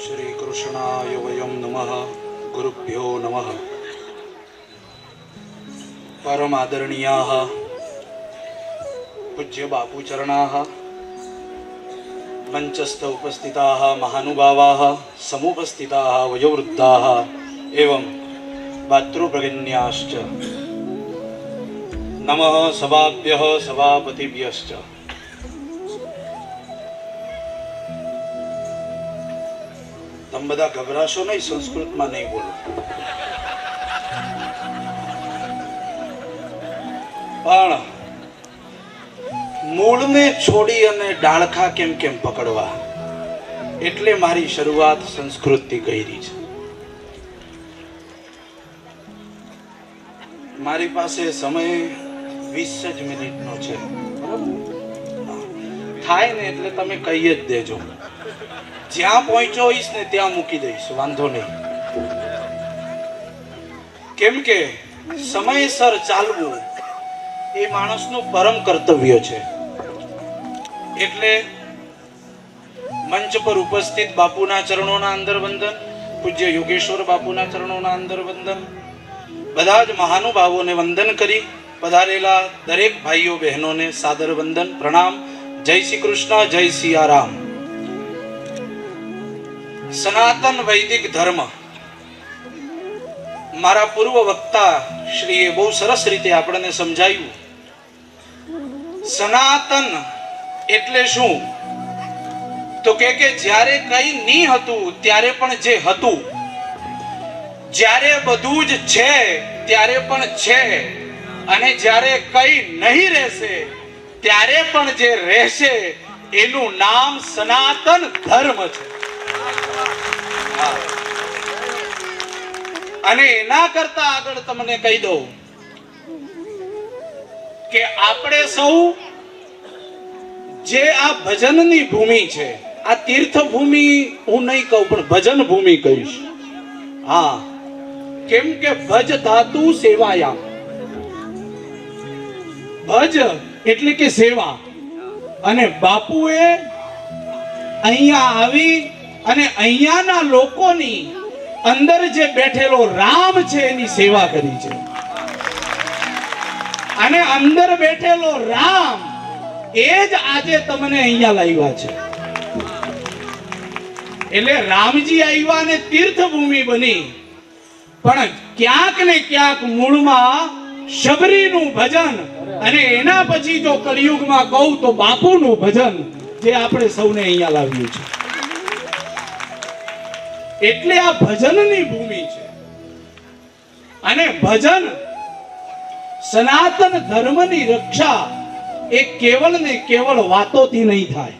श्री कृष्णाय वयं नमः गुरुभ्यो नमः। परम आदरणीयाः पूज्य बापू चरणाः मंचस्थ उपस्थिताः महानुभावाः समुपस्थिताः वयोवृद्धाः एवं भातृभगिन्याश्च नमः सभाभ्यः सभापतिभ्यश्च। તમે બધા ગભરાશો નહીં, સંસ્કૃતમાં નહીં બોલો. પણ મૂળને છોડી અને ડાળખા કેમ કેમ પકડવા, એટલે મારી શરૂઆત સંસ્કૃતથી કરી છે. મારી પાસે સમય 20 જ મિનિટનો છે, થાય ને એટલે તમે કહી જ દેજો. જ્યાં પહોંચ્યો હોઈશ ને ત્યાં મૂકી દઈશ, વાંધો નહીં. કેમ કે સમયસર ચાલવું એ માણસનું પરમ કર્તવ્ય છે. એટલે મંચ પર ઉપસ્થિત બાપુના ચરણોના અંદર વંદન, પૂજ્ય યોગેશ્વર બાપુના ચરણોના અંદર વંદન, બધા જ મહાનુભાવોને વંદન કરી પધારેલા દરેક ભાઈઓ બહેનોને સાદર વંદન પ્રણામ. જય શ્રી કૃષ્ણ, જય સિયારામ. સનાતન વૈદિક ધર્મ મારા પૂર્વ વક્તા શ્રીએ બહુ સરસ રીતે આપણને સમજાવ્યું. સનાતન એટલે શું? તો કે જ્યારે કંઈ નહીં હતું ત્યારે પણ જે હતું, જ્યારે બધું જ છે ત્યારે પણ છે, અને જ્યારે કંઈ નહીં રહેશે ત્યારે પણ જે રહેશે એનું નામ સનાતન ધર્મ છે. અને એના કરતા આગળ તમને કહી દઉં કે આપણે સૌ જે આ ભજનની ભૂમિ છે, આ તીર્થ ભૂમિ હું નહીં કહું પણ ભજન ભૂમિ કહીશ. હા, કેમ કે ભજ ધાતુ સેવાયામ. ભજ એટલે કે સેવા. અને બાપુએ અહીંયા આવી અને અહીંયાના લોકોની અંદર જે બેઠેલો રામ છે એની સેવા કરી છે. અને અંદર બેઠેલો રામ એ જ આજે તમને અહીંયા લાવ્યા છે. એટલે રામજી આવ્યા ને તીર્થભૂમિ બની, પણ ક્યાંક ને ક્યાંક મૂળમાં શબરીનું ભજન, અને એના પછી જો કળિયુગમાં કહું તો બાપુનું ભજન જે આપણે સૌને અહીંયા લાવ્યું છે. એટલે આ ભજનની ભૂમિ છે. અને ભજન સનાતન ધર્મની રક્ષા એ કેવળ ને કેવળ વાતોથી નહીં થાય.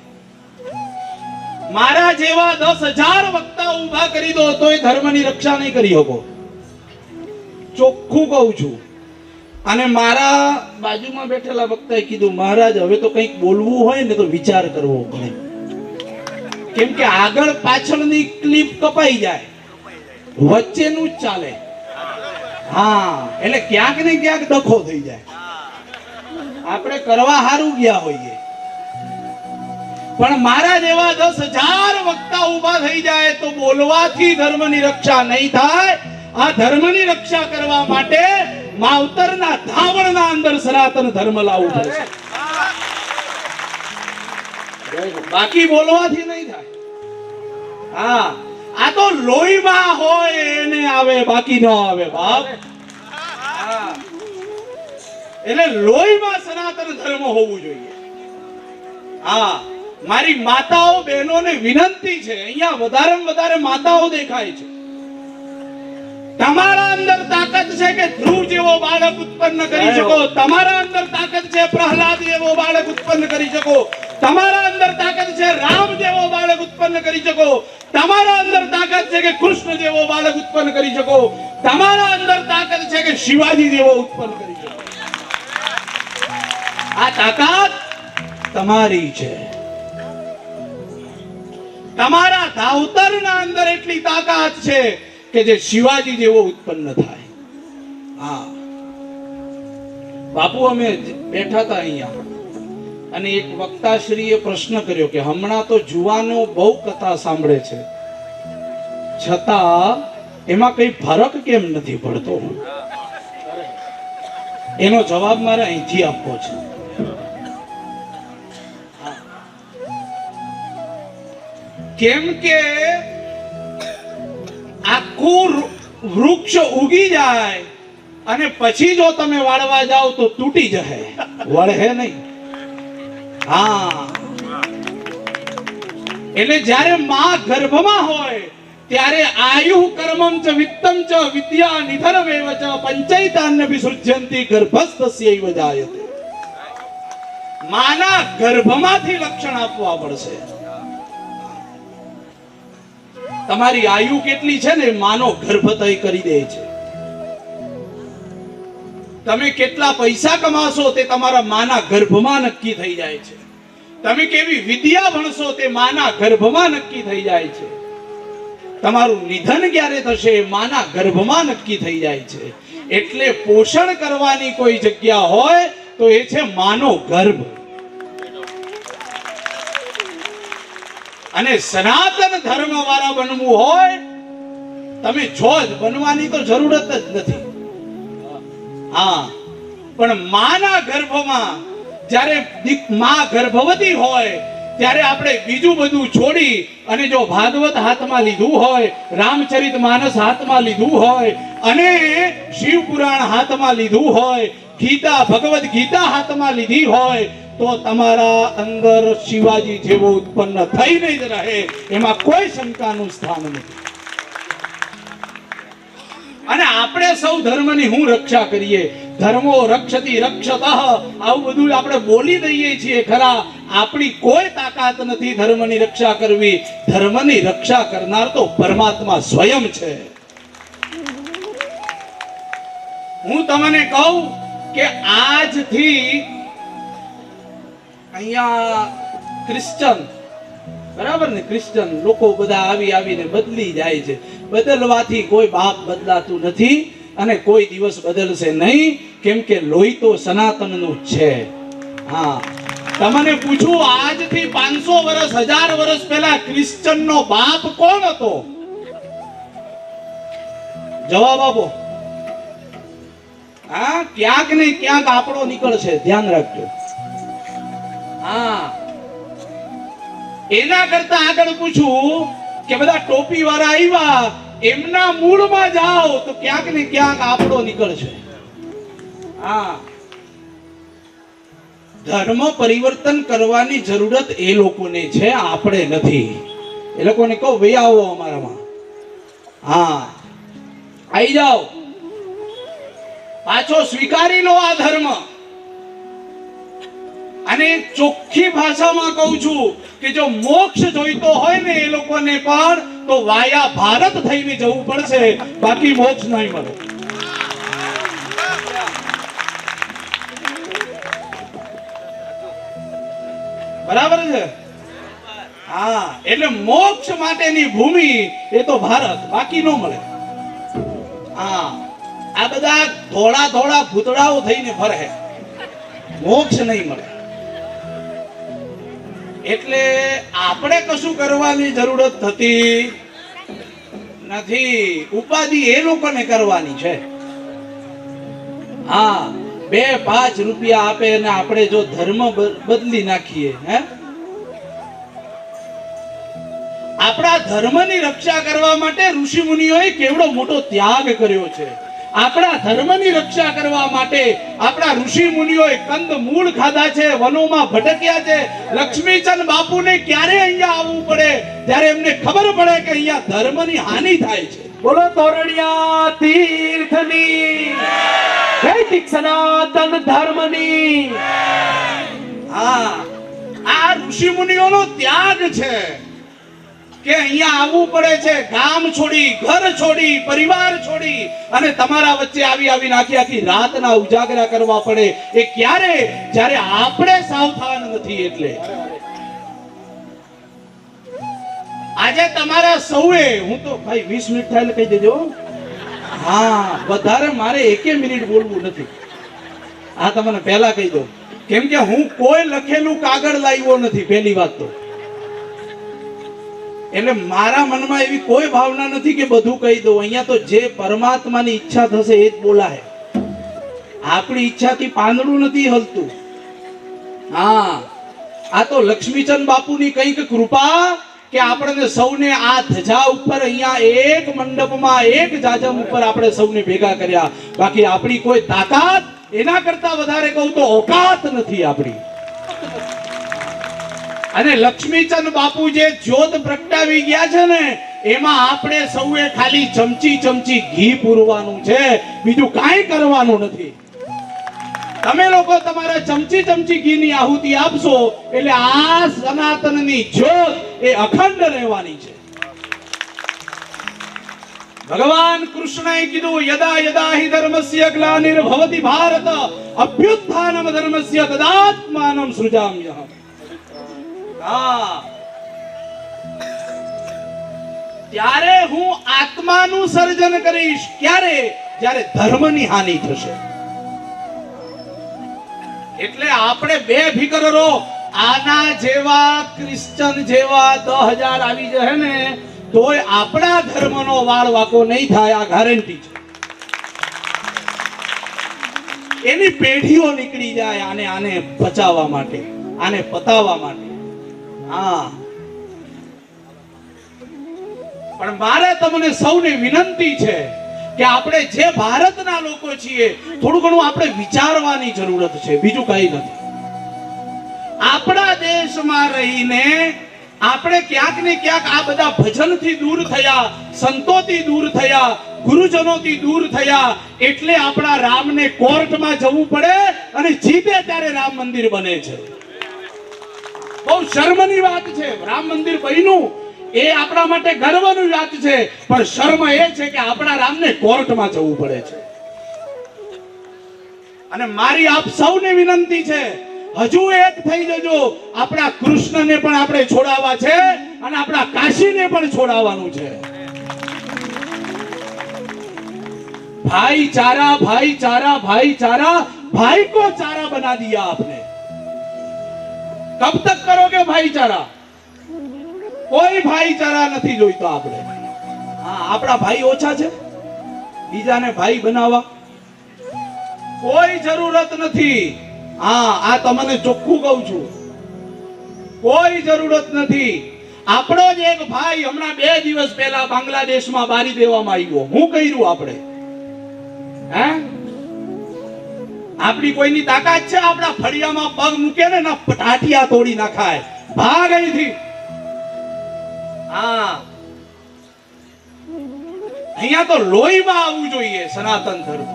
મારા જેવા 10,000 વક્તા ઊભા કરી દો તોય ધર્મની રક્ષા નહીં કરી શકો, ચોખ્ખું કહું છું. અને મારા બાજુમાં બેઠેલા વક્તાએ કીધું, મહારાજ હવે તો કંઈક બોલવું હોય ને તો વિચાર કરવો પડે, કેમ કે આગળ પાછળની ક્લિપ કપાઈ જાય, વચ્ચેનું જ ચાલે. હા, એટલે ક્યાંક ને ક્યાંક ડખો થઈ જાય. આપણે કરવા હારું ગયા હોઈએ, પણ મારા જેવા 10,000 વક્તા ઊભા થઈ જાય તો બોલવાથી ધર્મની રક્ષા નહીં થાય. આ ધર્મની રક્ષા કરવા માટે માવતરના ધાવણના અંદર સનાતન ધર્મ લાવવું પડશે, બાકી બોલવાથી નહીં થાય. હા, આ તો લોહીમાં હોય એને આવે, બાકી ન આવે બાપ. હા, એટલે લોહીમાં સનાતન ધર્મ હોવું જોઈએ. હા, મારી માતાઓ બહેનોને વિનંતી છે, અહીંયા વધારે માતાઓ દેખાય છે. તમારા અંદર તાકાત છે કે ધ્રુવ જેવો બાળક ઉત્પન્ન કરી શકો, તમારા અંદર તાકાત છે પ્રહલાદ જેવો બાળક ઉત્પન્ન કરી શકો, તમારા અંદર તાકાત છે રામ જેવો બાળક ઉત્પન્ન કરી શકો, તમારા અંદર તાકાત છે કે કૃષ્ણ જેવો બાળક ઉત્પન્ન કરી શકો, તમારા અંદર તાકાત છે કે શિવાજી જેવો ઉત્પન્ન કરી શકો. આ તાકાત તમારી છે. તમારા ધાવતરના અંદર એટલી તાકાત છે કે જે શિવાજી જેવો ઉત્પન્ન થાય. હા, બાપુ અમે બેઠા હતા અહીંયા અને એક વક્તાશ્રીએ પ્રશ્ન કર્યો કે હમણાં તો જુવાનો બહુ કથા સાંભળે છે, છતાં એમાં કઈ ફરક કેમ નથી પડતો? એનો જવાબ મારે અહીંથી આપવો છે. કેમ કે આખું વૃક્ષ ઉગી જાય અને પછી જો તમે વાળવા જાઓ તો તૂટી જશે, વળે નહીં. હા, એટલે જ્યારે માં ગર્ભમાં હોય ત્યારે આયુ કર્મમ ચ વિત્તમ ચ વિદ્યા નિધનમેવ ચ પંચૈતાન્ય વિસૃજ્યંતિ ગર્ભસ્થસ્યૈવ જાયતે. માના ગર્ભમાંથી લક્ષણ આપવા પડશે. તમારી આયુ કેટલી છે ને માનો ગર્ભ તય કરી દે છે. તમે કેટલા પૈસા કમાશો તે તમારા માના ગર્ભમાં નક્કી થઈ જાય છે. તમે કેવી વિદ્યા ભણશો તે માના ગર્ભમાં નક્કી થઈ જાય છે. તમારું નિધન ક્યારે થશે માના ગર્ભમાં નક્કી થઈ જાય છે. એટલે પોષણ કરવાની કોઈ જગ્યા હોય તો એ છે માનો ગર્ભ. અને સનાતન ધર્મ વાળા બનવું હોય તમે છો જ, બનવાની તો જરૂરત જ નથી. હા, પણ માના ગર્ભમાં જ્યારે માં ગર્ભવતી હોય ત્યારે આપણે બીજું બધું છોડી અને જો ભાગવત હાથમાં લીધું હોય, રામચરિત માનસ હાથમાં લીધું હોય અને શિવ પુરાણ હાથમાં લીધું હોય, ગીતા ભગવદ ગીતા હાથમાં લીધી હોય તો તમારા અંદર શિવાજી જેવો ઉત્પન્ન થઈને જ રહે, એમાં કોઈ શંકાનું સ્થાન નથી. અને આપણે સૌ ધર્મની હું રક્ષા કરીએ. ધર્મો રક્ષતી રક્ષતઃ આવું બધું આપણે બોલી દઈએ છીએ ખરા, આપણી કોઈ તાકાત નથી ધર્મની રક્ષા કરવી. ધર્મની રક્ષા કરનાર તો પરમાત્મા સ્વયં છે. હું તમને કહું કે આજથી અહીંયા ક્રિશ્ચન, બરાબર ને, ક્રિશ્ચન લોકો બધા આવીને બદલી જાય છે. બદલવાથી કોઈ બાપ બદલાતું નથી અને કોઈ દિવસ બદલશે નહીં, કેમ કે લોહી તો સનાતનનું છે. હા, તમને પૂછું, આજથી 500 વર્ષ 1000 વર્ષ પહેલા ક્રિશ્ચનનો બાપ કોણ હતો? જવાબ આપો. હા, ક્યાંક ને ક્યાંક આપણો નીકળશે, ધ્યાન રાખજો. હા, એના કરતા આગળ પૂછું કે બધા ટોપી વાળા આવ્યા, એમના મૂળમાં જાઓ તો ક્યાંક ને ક્યાંક આપણો નીકળશે. હા, ધર્મ પરિવર્તન કરવાની જરૂરત એ લોકોને છે, આપણે નથી. એ લોકોને કહો ભાઈ આવો અમારામાં. હા, આવી જાઓ, પાછો સ્વીકારી લો આ ધર્મ. અને ચોખ્ખી ભાષામાં કહું છું કે જો મોક્ષ જોઈતો હોય ને એ લોકોને પણ તો વાયા ભારત થઈને જવું પડશે, બાકી મોક્ષ નહીં મળે. બરાબર છે? હા, એટલે મોક્ષ માટેની ભૂમિ એ તો ભારત, બાકી ન મળે. હા, આ બધા થોડા થોડા ભૂતડાઓ થઈને ફરે, મોક્ષ નહીં મળે. એટલે આપણે કશું કરવાની જરૂરત થતી નથી, ઉપાધિ એ લોકોને કરવાની છે. હા, 2-5 રૂપિયા આપે અને આપણે જો ધર્મ બદલી નાખીએ, હે, આપણા ધર્મની રક્ષા કરવા માટે ઋષિ મુનિઓએ કેવડો મોટો ત્યાગ કર્યો છે. આપણા ધર્મની રક્ષા કરવા માટે આપણા ઋષિ મુનિઓએ કંદ મૂળ ખાધા છે, વનોમાં ભટક્યા છે. લક્ષ્મીચંદ બાપુને ક્યારે અહીંયા આવવું પડે ત્યારે એમને ખબર પડે કે અહીંયા ધર્મની હાનિ થાય છે. બોલો તોરણિયા તીર્થની વૈદિક સનાતન ધર્મની. હા, આ ઋષિ મુનિઓનો ત્યાગ છે કે અહીંયા આવવું પડે છે, ગામ છોડી, ઘર છોડી, પરિવાર છોડી અને તમારા વચ્ચે આવીને આખી રાતના ઉજાગરા કરવા પડે. એ ક્યારે? જ્યારે આપણે સાવધાન નથી. એટલે આજે તમારા સૌએ, હું તો ભાઈ 20 મિનિટ થાય એટલે કહી દેજો. હા, વધારે મારે 1 મિનિટ બોલવું નથી. આ તમને પહેલા કહી દઉં, કેમ કે હું કોઈ લખેલું કાગળ લાવ્યો નથી. પહેલી વાત તો એટલે મારા મનમાં એવી કોઈ ભાવના નથી કે બધું કહી દઉં. અહીંયા તો જે પરમાત્માની ઈચ્છા થશે એ જ બોલાય. આપણી ઈચ્છાથી પાંદડું નથી હલતું. હા, આ તો લક્ષ્મીચંદ બાપુની કંઈક કૃપા કે આપણને સૌને આ ધજા ઉપર અહીંયા એક મંડપમાં એક જાજમ ઉપર આપણે સૌને ભેગા કર્યા. બાકી આપણી કોઈ તાકાત એના કરતા વધારે કહું તો ઓકાત નથી આપણી. અને લક્ષ્મીચંદ બાપુ જે જ્યોત પ્રગટાવી ગયા છે ને, એમાં આપણે સૌએ ખાલી ચમચી ચમચી ઘી પૂરવાનું છે, બીજું કાંઈ કરવાનું નથી. તમે લોકો તમારા ચમચી ચમચી ઘીની આહુતિ આપશો એટલે આ સનાતનની જ્યોત એ અખંડ રહેવાની છે. ભગવાન કૃષ્ણએ કીધું, યદા યદા હિ ધર્મસ્ય ગ્લાનિર્ભવતિ ભારત અભ્યુત્થાનમ ધર્મસ્ય તદાત્માનમ સૃજામ્યહમ. હા, ત્યારે હું આત્માનું સર્જન કરીશ. ક્યારે? જ્યારે ધર્મની હાનિ થશે. એટલે આપણે બે ફિકર રહો. આના જેવા ક્રિશ્ચન જેવા 10,000 આવી જશે ને તોય આપણા ધર્મનો વાળ વાકો નહીં થાય, આ ગેરંટી છે. એની પેઢીઓ નીકળી જાય આને બચાવવા માટે, આને પતાવવા માટે. હા, પણ મારે તમને સૌને વિનંતી છે કે આપણે જે ભારતના લોકો છીએ થોડું ઘણું આપણે વિચારવાની જરૂરત છે, બીજું કઈ નથી. આપણા દેશમાં રહીને આપણે ક્યાંક ને ક્યાંક આ બધા ભજનથી દૂર થયા, સંતોથી દૂર થયા, ગુરુજનોથી દૂર થયા. એટલે આપણા રામને કોર્ટમાં જવું પડે અને જીતે ત્યારે રામ મંદિર બને છે. બહુ શર્મની વાત છે. રામ મંદિર બન્યું એ આપણા માટે ગર્વની વાત છે, પણ શર્મ એ છે કે આપણા રામને કોર્ટમાં જવું પડે છે. અને મારી આપ સૌને વિનંતી છે, હજુ એક થઈ જજો. આપણા કૃષ્ણને પણ આપણે છોડાવવા છે અને આપણા કાશીને પણ છોડાવવાનું છે. भाईचारा भाईचारा भाईचारा भाई को चारा बना दिया आपने. कब तक करोगे भाईचारा? કોઈ ભાઈચારા નથી જોઈતો આપણે. હા, આપણા ભાઈ ઓછા છે, બીજાને ભાઈ બનાવવા કોઈ જરૂરત નથી. હા, આ તમને ચોખ્ખું કહું છું, કોઈ જરૂરત નથી. આપણો જ એક ભાઈ હમણાં 2 દિવસ પહેલા બાંગ્લાદેશમાં બારી દેવામાં આવ્યો. હું કર્યું આપણે? હે, આપણી કોઈની તાકાત છે? આપણા ફળિયામાં પગ મૂકે ને ના ટાટિયા તોડી નાખાય. ભાગ અહીંથી. હા, અહીંયા તો લોહીમાં આવવું જોઈએ સનાતન ધર્મ.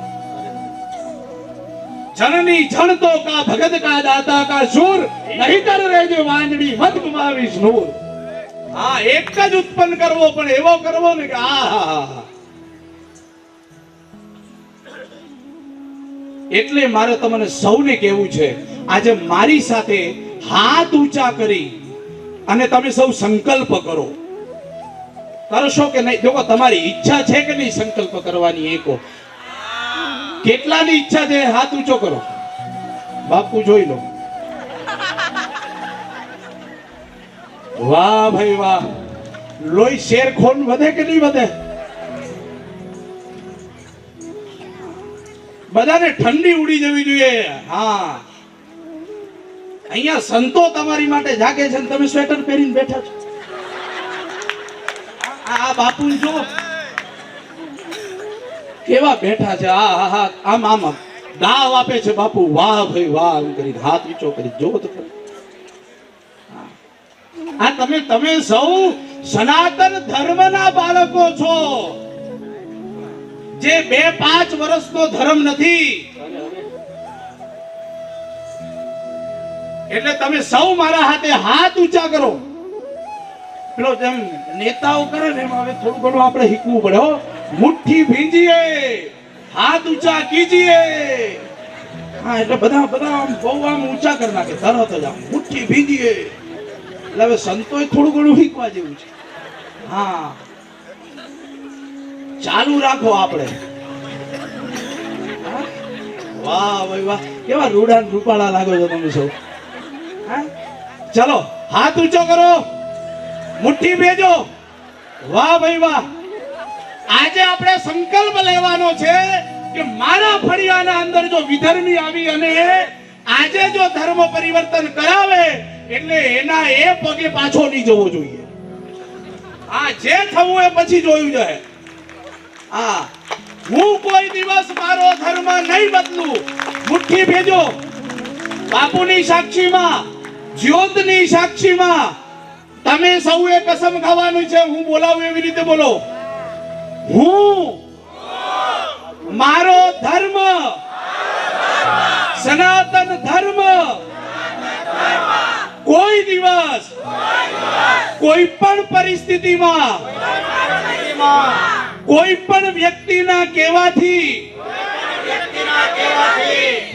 જનની જન તો કા ભગત કા દાતા કા શૂર નહીતર રહેજે વાંજડી મત ગુમાવીશ નૂર. હા, એક જ ઉત્પન્ન કરવો, પણ એવો કરવો ને કે આ. એટલે મારે તમને સૌને કહેવું છે, આજે મારી સાથે હાથ ઊંચા કરી અને તમે સૌ સંકલ્પ કરો. કરશો કે નહીં? જો તમારી ઈચ્છા છે કે નહીં સંકલ્પ કરવાની? એ કહો, કેટલાની ઈચ્છા છે? હાથ ઊંચો કરો. બાપુ જોઈ લો. વાહ ભાઈ વાહ. લોહી શેરખોન વધે કે નહીં વધે? બધાને ઠંડી ઉડી જવી જોઈએ. હા, અહીંયા સંતો તમારી માટે જાગે છે, તમે સ્વેટર પહેરીને બેઠા છો. આ બાપુ જો કેવા બેઠા છે. આમ આમ દાવ આપે છે બાપુ. વાહ ભાઈ વાહ એમ કરી હાથ ઊંચો કરી જો તો. આ તમે સૌ સનાતન ધર્મના બાળકો છો. જે 2-5 વર્ષનો ધર્મ નથી. એટલે તમે સૌ મારા હાથે હાથ ઊંચા કરો. પેલો જેમ નેતાઓ કરે ને એમ હવે થોડું ઘણું આપણે શીખવું પડે. હો, મુઠ્ઠી ભીંજીએ, હાથ ઊંચા કીજીએ. હા, એટલે બધા આમ બહુ આમ ઊંચા કરી નાખે તરત જ. આમ મુઠ્ઠી ભીંજીએ એટલે હવે સંતોએ થોડું ઘણું શીખવા જેવું છે. હા, ચાલુ રાખો આપણે. વાહ ભાઈ વાહ, કેવા રૂડા રૂપાળા લાગો છો તમે સૌ. ચલો હાથ ઊંચો કરો. મુઠ્ઠી ભેજો. વાહ ભાઈ વાહ. આજે આપણે સંકલ્પ લેવાનો છે કે મારા ફળિયાના અંદર જો વિધર્મી આવી અને આજે જો ધર્મ પરિવર્તન કરાવે એટલે એના એ પગે પાછો નહીં જવો જોઈએ. આ જે થવું એ પછી જોયું જાય. હા, હું કોઈ દિવસ મારો ધર્મ નહીં બદલું. મુઠ્ઠી ભેજો. બાપુની સાક્ષીમાં, જ્યોતની સાક્ષીમાં તમે સૌએ કસમ ખાવાનું છે. હું બોલાવું એવી રીતે બોલો. હું મારો ધર્મ, સનાતન ધર્મ, કોઈ દિવસ કોઈ પણ પરિસ્થિતિમાં કોઈ પણ વ્યક્તિના કહેવાથી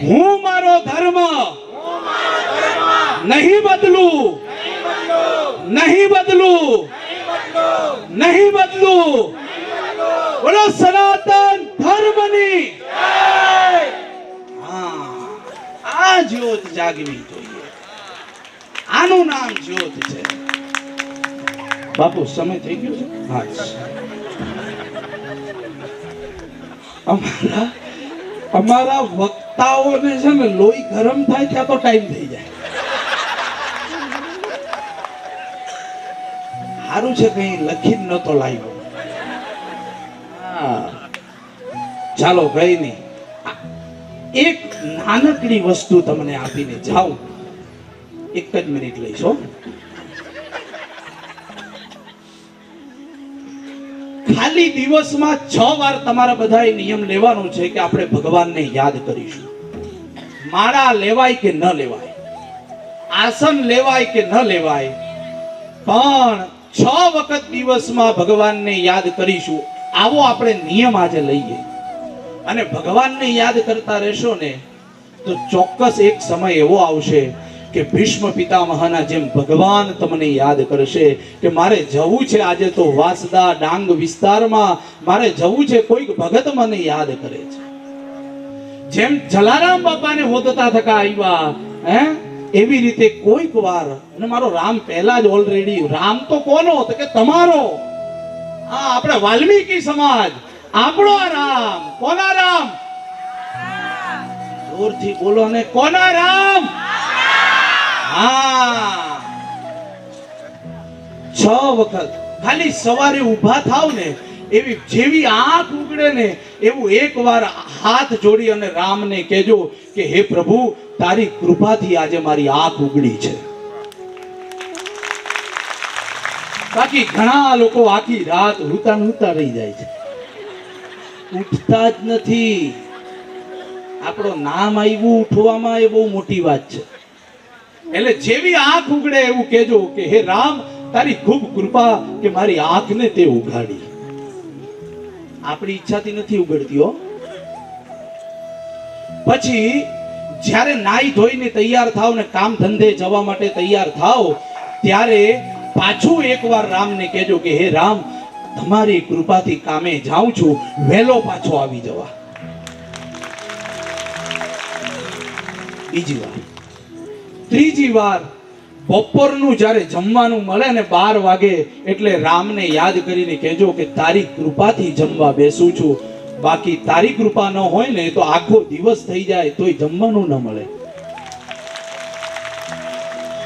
હું મારો ધર્મ નહીં બદલું, નહીં બદલું, નહીં બદલું. બોલો સનાતન ધર્મની. આ જ્યોત જાગવી જોઈએ. આનું નામ જ્યોત છે. બાપુ સમય થઈ ગયો છે. હા, અમારા વક્તાઓને છે ને લોહી ગરમ થાય ત્યાં તો ટાઈમ થઈ જાય. સારું છે કઈ લખી નતો લાવ્યો. ચાલો કઈ નહીં, એક નાનકડી વસ્તુ તમને આપીને જાઉં. એક જ મિનિટ લઈશો. ખાલી દિવસમાં 6 વાર તમારા બધાએ નિયમ લેવાનો છે કે આપણે ભગવાનને યાદ કરીશું. માળા લેવાય કે ન લેવાય, આસન લેવાય કે ન લેવાય, પણ 6 વખત દિવસમાં ભગવાનને યાદ કરીશું. આવો આપણે નિયમ આજે લઈએ અને ભગવાનને યાદ કરતા રહેશો ને તો ચોક્કસ એક સમય એવો આવશે કે ભીષ્મ પિતામહના જેમ ભગવાન તમને યાદ કરશે કે મારે જવું છે આજે તો વાસદા ડાંગ વિસ્તારમાં, મારે જવું છે. કોઈક ભગત મને યાદ કરે છે. જેમ જલારામ બાપાને હોદતા થકા આવ્યા એવી રીતે કોઈક વાર. અને મારો રામ પહેલા જ ઓલરેડી. રામ તો કોનો? તો કે તમારો. હા, આપણે વાલ્મીકી સમાજ. આપણો રામ. કોના રામ? જોરથી બોલો ને. કોના રામ? હા, 6 વખત ખાલી સવારે ઊભા થાવ ને એવી જેવી આંખ ઉગડે ને એવું એકવાર હાથ જોડી અને રામને કહેજો કે હે પ્રભુ, તારી કૃપાથી આજે મારી આંખ ઉગડી છે. બાકી ઘણા લોકો આખી રાત હુતા રહી જાય છે, ઉઠતા જ નથી. આપણો નામ આવ્યું ઉઠવામાં એ બહુ મોટી વાત છે. એટલે જેવી આંખ ઉગડે એવું કહેજો કે હે રામ, તારી ખૂબ કૃપા કે મારી આંખને તે ઉઘાડી. આપણી ઈચ્છાથી નથી ઉગડતી હો. પછી જ્યારે નાઈ ધોઈને તૈયાર થાવ ને કામ ધંધે જવા માટે તૈયાર થાવ ત્યારે પાછું એકવાર રામને કહેજો કે હે રામ, તમારી કૃપાથી કામે જાઉં છું, વહેલો પાછો આવી જવા. બીજી વાર. ત્રીજી વાર બપોરનું જ્યારે જમવાનું મળે ને 12 વાગે એટલે રામને યાદ કરીને કહેજો કે તારી કૃપાથી જમવા બેસું છું. બાકી તારી કૃપા ન હોય ને તો આખો દિવસ થઈ જાય તોય જમવાનું ન મળે.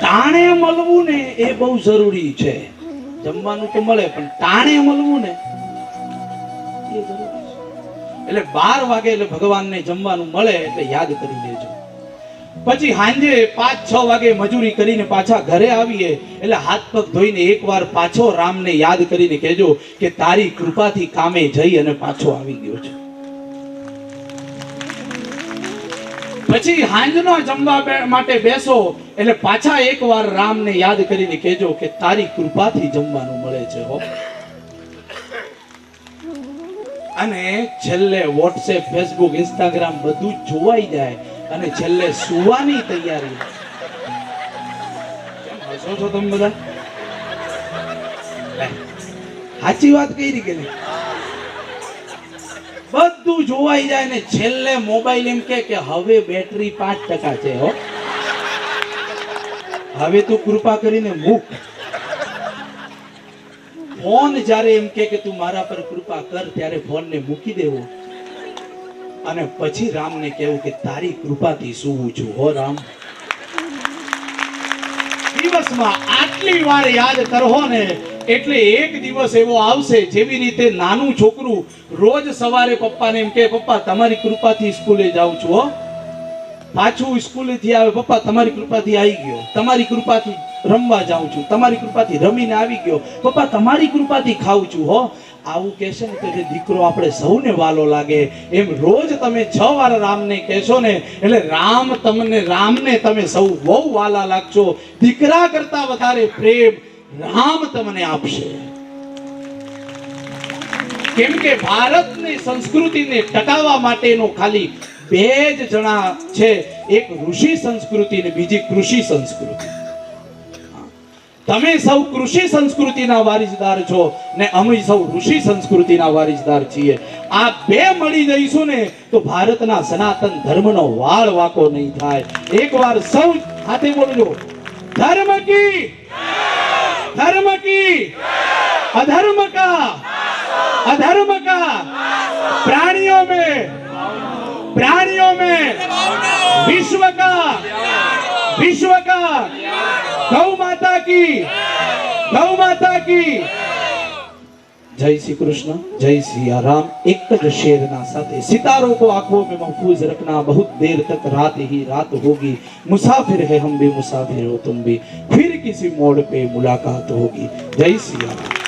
ટાણે મળવું ને એ બહુ જરૂરી છે. જમવાનું તો મળે પણ ટાણે મળવું ને એ જરૂરી છે. એટલે 12 વાગે એટલે ભગવાનને જમવાનું મળે એટલે યાદ કરી લેજો. પછી સાંજે 5-6 વાગે મજૂરી કરીને પાછા ઘરે આવીએ એટલે હાથ પગ ધોઈને એકવાર પાછો રામને યાદ કરીને કહેજો કે તારી કૃપાથી કામે જઈ અને પાછો આવી ગયો છે. પછી સાંજનો જમવા માટે બેસો એટલે પાછા એકવાર રામને યાદ કરીને કહેજો કે તારી કૃપાથી જમવાનું મળે છે હો. અને છેલ્લે વોટ્સએપ, ફેસબુક, ઇન્સ્ટાગ્રામ બધું જ જોવાઈ જાય અને છેલ્લે સુવાની તૈયારી. હસો છો તમે બધા? સાચી વાત કરી કે નહીં? બધું જોવાઈ જાય ને છેલ્લે મોબાઈલ એમ કે હવે બેટરી 5% છે હો, હવે તું કૃપા કરીને મૂક. ફોન જ્યારે એમ કે તું મારા પર કૃપા કર, ત્યારે ફોનને મૂકી દેવો અને પછી રામને કહેવું કે તારી કૃપાથી સૂવું છું હો રામ. દિવસમાં આટલી વાર યાદ કરહો ને એટલે એક દિવસ એવો આવશે, જેવી રીતે નાનું છોકરું રોજ સવારે પપ્પાને એમ કે પપ્પા તમારી કૃપાથી સ્કૂલે જાઉં છું હો, પાછું સ્કૂલેથી આવે પપ્પા તમારી કૃપાથી આવી ગયો, તમારી કૃપાથી રમવા જાઉં છું, તમારી કૃપાથી રમીને આવી ગયો, પપ્પા તમારી કૃપાથી ખાઉં છું હો. આવું કહેશે ને તો જે દીકરો આપણે સૌને વાલો લાગે. એમ રોજ તમે 6 વાર રામને કહેશો ને એટલે રામને તમે સૌ બહુ વાલા લાગશો. દીકરા કરતા વધારે પ્રેમ રામ તમને આપશે. કેમ કે ભારતની સંસ્કૃતિને ટકાવવા માટેનો ખાલી 2 જ જણા છે, એક ઋષિ સંસ્કૃતિ ને બીજી કૃષિ સંસ્કૃતિ. તમે સૌ કૃષિ સંસ્કૃતિના વારિસદાર છો ને અમે સૌ ઋષિ સંસ્કૃતિના વારિસદાર છીએ. આ 2 મળી જઈશું ને તો ભારતના સનાતન ધર્મનો વાળ વાકો નહીં થાય. એકવાર સૌ હાથે બોલજો, ધર્મ કી અધર્મ કા प्राणियों में विश्व का गौ माता की जय श्री कृष्ण, जय सिया राम. एक ज शेरना साथे सितारों को आंखों में महफूज रखना. बहुत देर तक रात ही रात होगी, मुसाफिर है हम भी, मुसाफिर हो तुम भी, फिर किसी मोड़ पे मुलाकात होगी. जय सिया राम.